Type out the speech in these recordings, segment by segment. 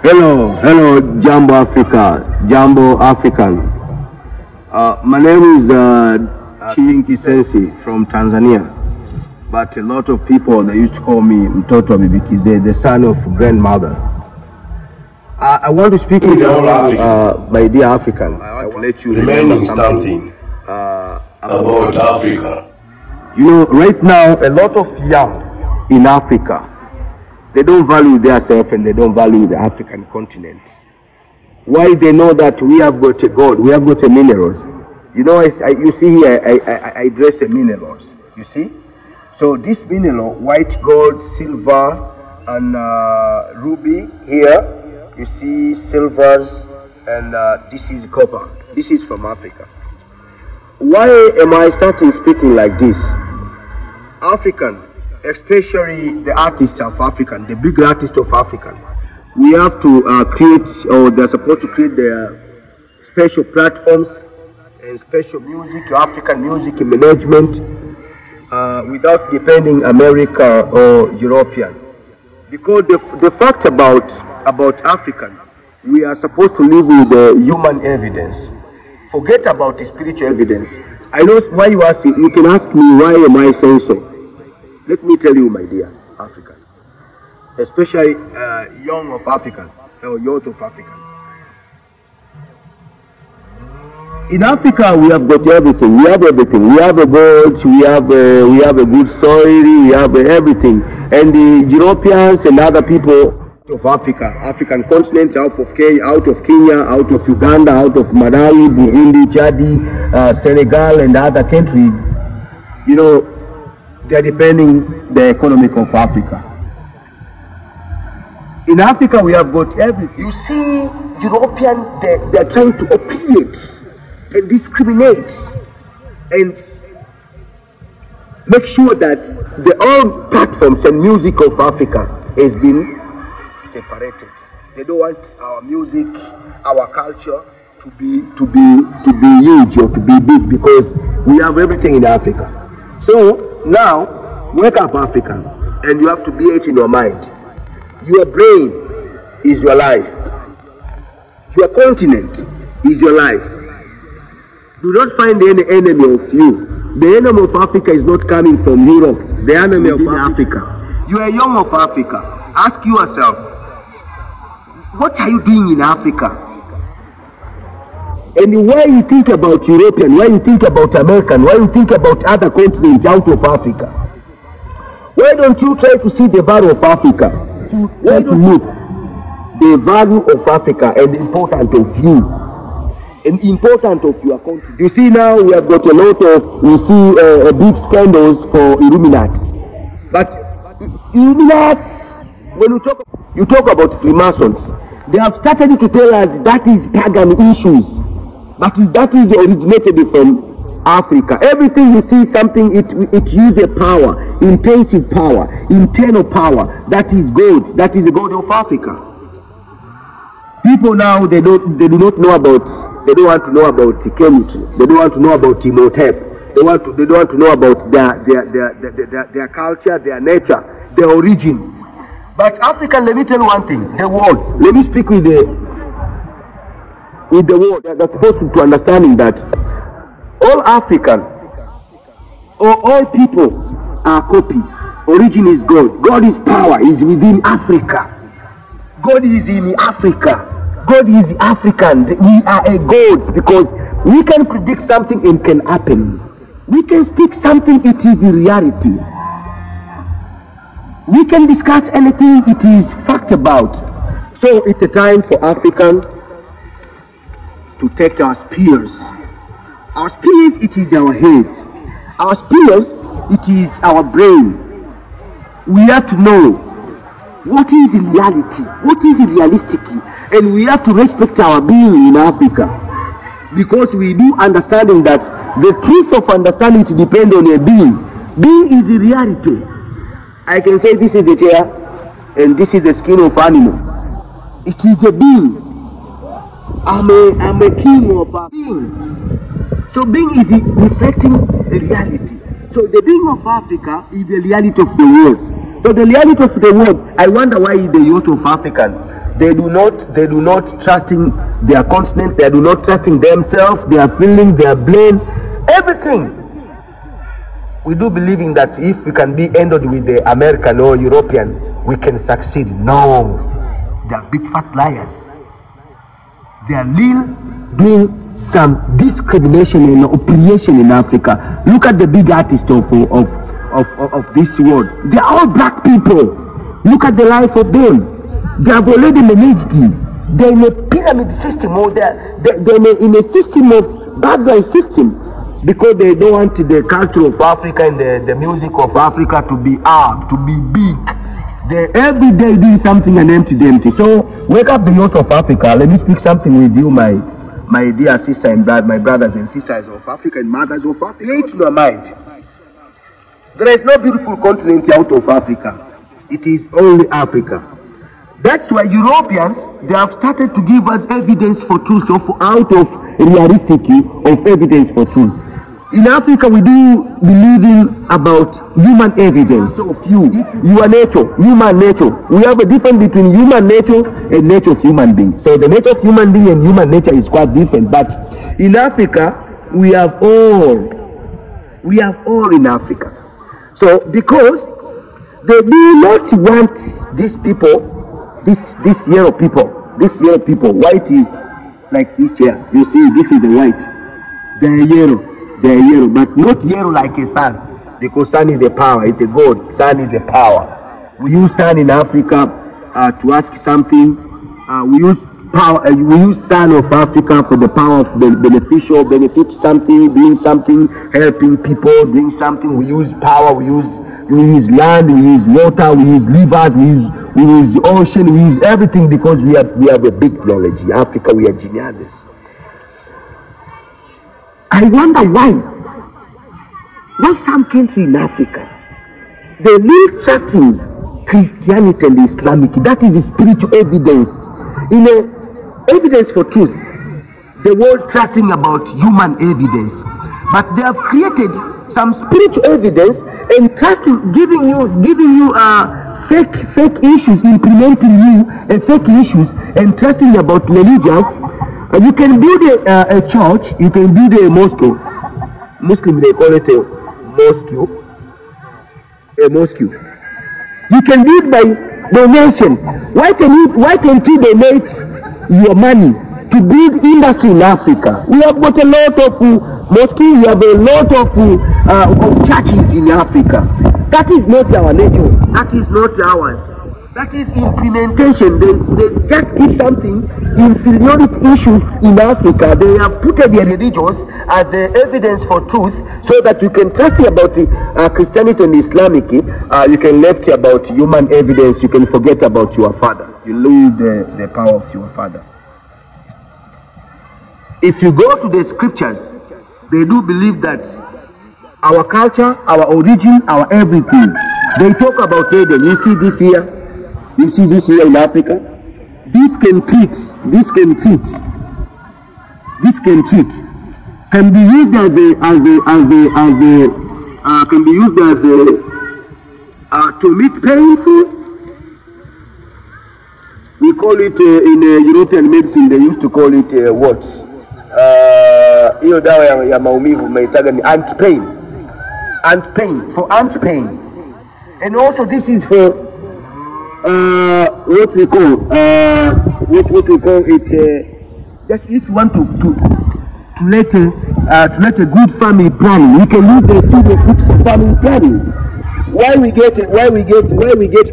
Hello, Jambo Africa, Jambo African. My name is Chinki Sensi from Tanzania, but a lot of people, they used to call me Mtoto Bibikize, the son of grandmother. I want to speak with you, my dear African. I want to let you remember something about Africa. You know, right now, a lot of young in Africa, they don't value themselves and they don't value the African continent. Why? They know that we have got a gold, we have got a minerals. You know, you see here, I dress the minerals, you see? So this mineral, white gold, silver, and ruby here, you see silvers, and this is copper. This is from Africa. Why am I starting speaking like this? African, especially the artists of African, the big artists of African, we have to create, or they're supposed to create their special platforms and special music, African music management, without depending America or European. Because the fact about African, we are supposed to live with the human evidence. Forget about the spiritual evidence. I know why you ask. You can ask me why am I saying so. Let me tell you, my dear African, especially young of African or youth of African. In Africa, we have got everything. We have everything. We have a gold. We have a good soil. We have everything. And the Europeans and other people of Africa, African continent, out of Kenya, out of Uganda, out of Malawi, Burundi, Chad, Senegal, and other countries, you know, they are depending the economy of Africa. In Africa, we have got everything. You see, European, they are trying to opiate and discriminate and make sure that the all platforms and music of Africa has been separated. They don't want our music, our culture to be huge or to be big, because we have everything in Africa. So now, wake up, African, and you have to be it in your mind. Your brain is your life. Your continent is your life. Do not find any enemy of you. The enemy of Africa is not coming from Europe. The enemy of Africa. You are young of Africa. Ask yourself, what are you doing in Africa? And why you think about European, why you think about American, why you think about other continents out of Africa? Why don't you try to see the value of Africa? Why don't you look the value of Africa and the importance of you and important of your country? You see, now we have got a lot of, you see, big scandals for Illuminati. But Illuminati, when you talk about Freemasons, they have started to tell us that is pagan issues, but that is originated from Africa. Everything you see, something it uses power, intensive power, internal power. That is God. That is the God of Africa. People now, they do not know about. They don't want to know about chemistry. They don't want to know about Imhotep. They don't want to know about their culture, their nature, their origin. But African, let me tell you one thing, the world, let me speak with the world. They're supposed to understanding that all African or all people are copy. Origin is God. God is power, is within Africa. God is in Africa. God is African. We are a gods because we can predict something and can happen. We can speak something, it is in reality. We can discuss anything, it is fact about. So it's a time for African to take our spears. Our spears, it is our head. Our spears, it is our brain. We have to know what is in reality, what is realistic, and we have to respect our being in Africa. Because we do understanding that the truth of understanding it depends on a being. Being is the reality. I can say this is the hair and this is the skin of animal. It is a being. I'm a king of a being. So being is reflecting the reality. So the being of Africa is the reality of the world. So the reality of the world, I wonder why the youth of African, They do not trusting their continents. They do not trusting themselves, their feeling, their brain, everything. We do believing that if we can be endowed with the American or European, we can succeed. No, they are big fat liars. They are doing some discrimination and operation in Africa. Look at the big artists of this world. They are all black people. Look at the life of them. They have already managed it. They're in a pyramid system, or they're in a system of bad guy system, because they don't want the culture of Africa and the music of Africa to be up, to be big. They every day doing something and empty. So wake up the youth of Africa. Let me speak something with you, my dear sister and my brothers and sisters of Africa and mothers of Africa. Create in your mind. There is no beautiful continent out of Africa. It is only Africa. That's why Europeans, they have started to give us evidence for truth, out of realistic of evidence for truth. In Africa, we do believing about human evidence of your nature, human nature. We have a difference between human nature and nature of human being. So the nature of human being and human nature is quite different. But in Africa, we have all in Africa. So because they do not want these people, this yellow people, white is like this here. You see, this is the white. They are yellow, but not yellow like a sun, because sun is the power. It's a god. Sun is the power. We use sun in Africa to ask something. We use power. We use sun of Africa for the power of benefit something, doing something, helping people, doing something. We use power. We use land. We use water. We use rivers. We use the ocean. We use everything, because we have a big knowledge. In Africa, we are geniuses. I wonder why some country in Africa, they need trusting Christianity and Islamic. That is the spiritual evidence. In evidence for truth, the world trusting about human evidence, but they have created some spiritual evidence and trusting, giving you fake issues, implementing you fake issues and trusting about religious. You can build a church, you can build a mosque. Muslim, they call it a mosque. You can build by donation. Why can't you donate your money to build industry in Africa? We have got a lot of mosques, we have a lot of churches in Africa. That is not our nature. That is not ours. That is implementation. They just give something, inferiority issues in Africa. They have put their religions as evidence for truth, so that you can trust about Christianity and Islamic. You can left about human evidence. You can forget about your father. You lose the power of your father. If you go to the scriptures, they do believe that our culture, our origin, our everything. They talk about Eden. You see this here. You see this here in Africa. This can treat. Can be used to meet painful. We call it in European medicine. They used to call it what? Hiyo dawa ya maumivu mnaitaga ni ant pain, for ant pain. And also this is for what we call it, just if you want to let a good family planning, we can use the seed of it for family planning. Why we get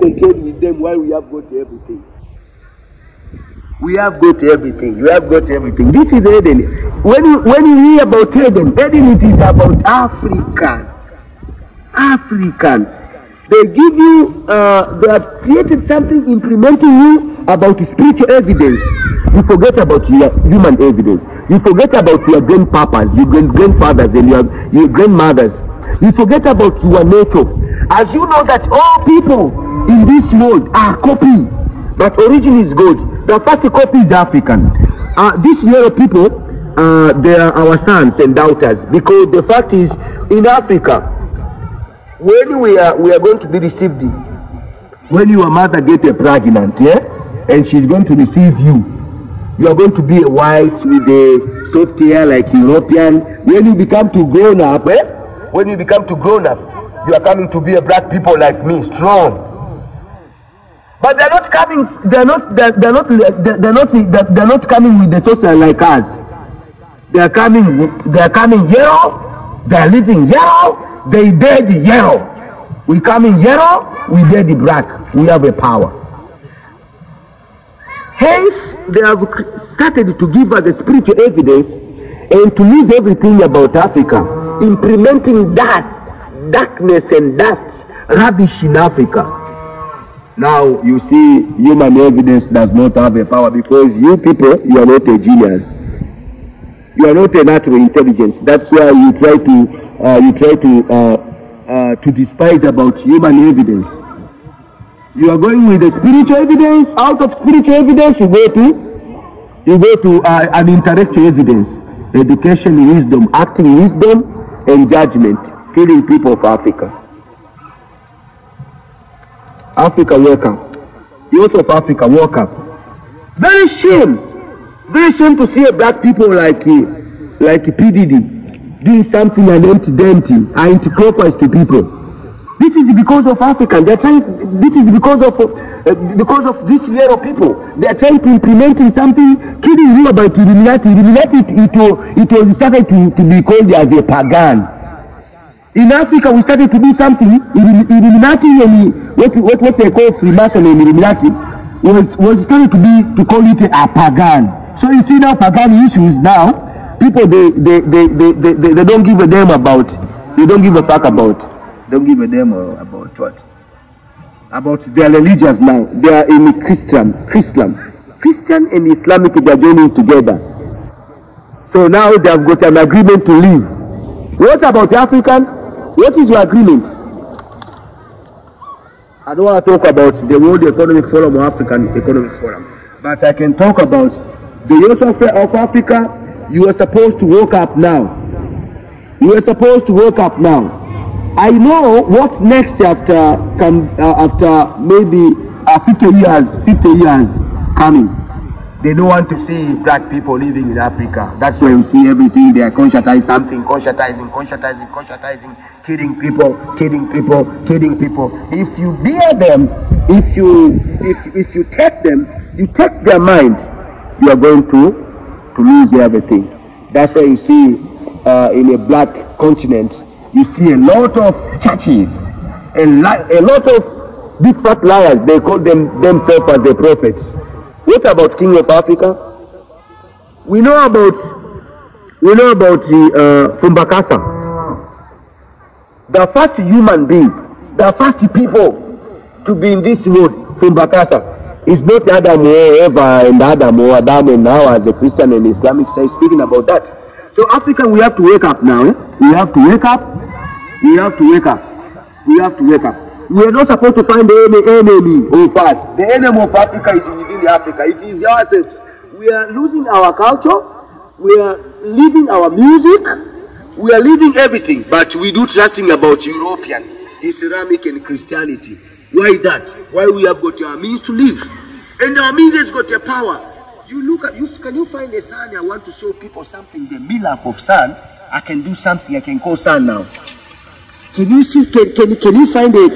controlled with them? Why we have got everything? We have got everything. You have got everything. This is Eden. When you hear about Eden, it is about African. They give you, they have created something implementing you about spiritual evidence. You forget about your human evidence. You forget about your grandpapas, your grandfathers, and your grandmothers. You forget about your nature. As you know that all people in this world are copy, but origin is God. The first copy is African. These yellow people, they are our sons and daughters, because the fact is, in Africa, when we are going to be received, when your mother get pregnant, and she's going to receive you. You are going to be a white with a soft hair like European. When you become too grown up, when you become too grown up, you are coming to be a black people like me, strong. But they're not coming. They're not coming with the social like us. They're coming yellow. They're living yellow. They dead yellow. We come in yellow. We dead black. We have a power. Hence, they have started to give us a spiritual evidence and to lose everything about Africa, implementing that darkness and dust, rubbish in Africa. Now, you see, human evidence does not have a power because you people, you are not a genius. You are not a natural intelligence. That's why you try to despise about human evidence. You are going with the spiritual evidence. Out of spiritual evidence, you go to an intellectual evidence, education, wisdom, acting wisdom, and judgment, killing people of Africa. Africa, wake up. Youth of Africa, wake up. Very shame to see a black people like PDD doing something and empty, anti-clockwise to people. This is because of African. They're trying. This is because of these yellow people. They are trying to implementing something, kidding you about Illuminati. Illuminati, it was started to be called as a pagan. In Africa, we started to do something. Illuminati and what they call Freemason and Illuminati was started to call it a pagan. So you see now pagan issues now. People they don't give a damn about. They don't give a fuck about. Don't give a damn about what? About their religions now. They are in Christian and Islamic. They are joining together. So now they have got an agreement to live. What about African? What is your agreement? I don't want to talk about the World Economic Forum or African Economic Forum, but I can talk about the youth of Africa. You are supposed to wake up now. You are supposed to wake up now. I know what next after maybe 50 years coming. They don't want to see black people living in Africa. That's why you see everything. They are conscientizing something, conscientizing, killing people. If you bear them, if you take them, you take their mind, you are going to lose everything. That's why you see in a black continent, you see a lot of churches and a lot of big fat liars. They call themselves as the prophets. What about King of Africa? We know about the Fumbakasa, the first human being, the first people to be in this world. Fumbakasa is not Adam or Eva and Adam or Adam and now as a Christian and Islamic side speaking about that. So African, we have to wake up now. We have to wake up. We have to wake up. We have to wake up. We are not supposed to find the enemy of us. The enemy of Africa is within Africa. It is ourselves. We are losing our culture. We are leaving our music. We are leaving everything. But we do trusting about European, Islamic and Christianity. Why that? Why we have got our means to live. And our means has got a power. You look at, can you find a sun? I want to show people something, the miracle of sun. I can do something, I can call sun now. Can you see, can you find the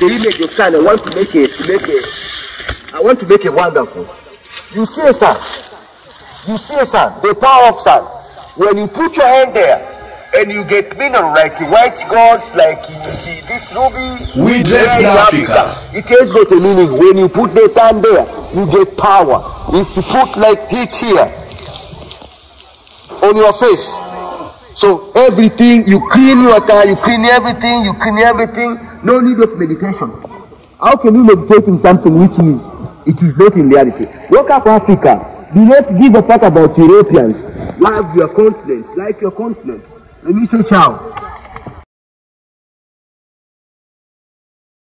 image of sun? I want to make it wonderful. You see a sun. You see a sun, the power of sun. When you put your hand there and you get mineral like white gold, like you see this ruby. We dress in Africa. It has got a meaning. When you put the sun there, you get power. If you put like this here on your face, so everything, you clean water, you clean everything, no need of meditation. How can you meditate in something which it is not in reality? Wake up Africa. Do not give a fuck about Europeans. Love your continent, like your continent. Let me say ciao.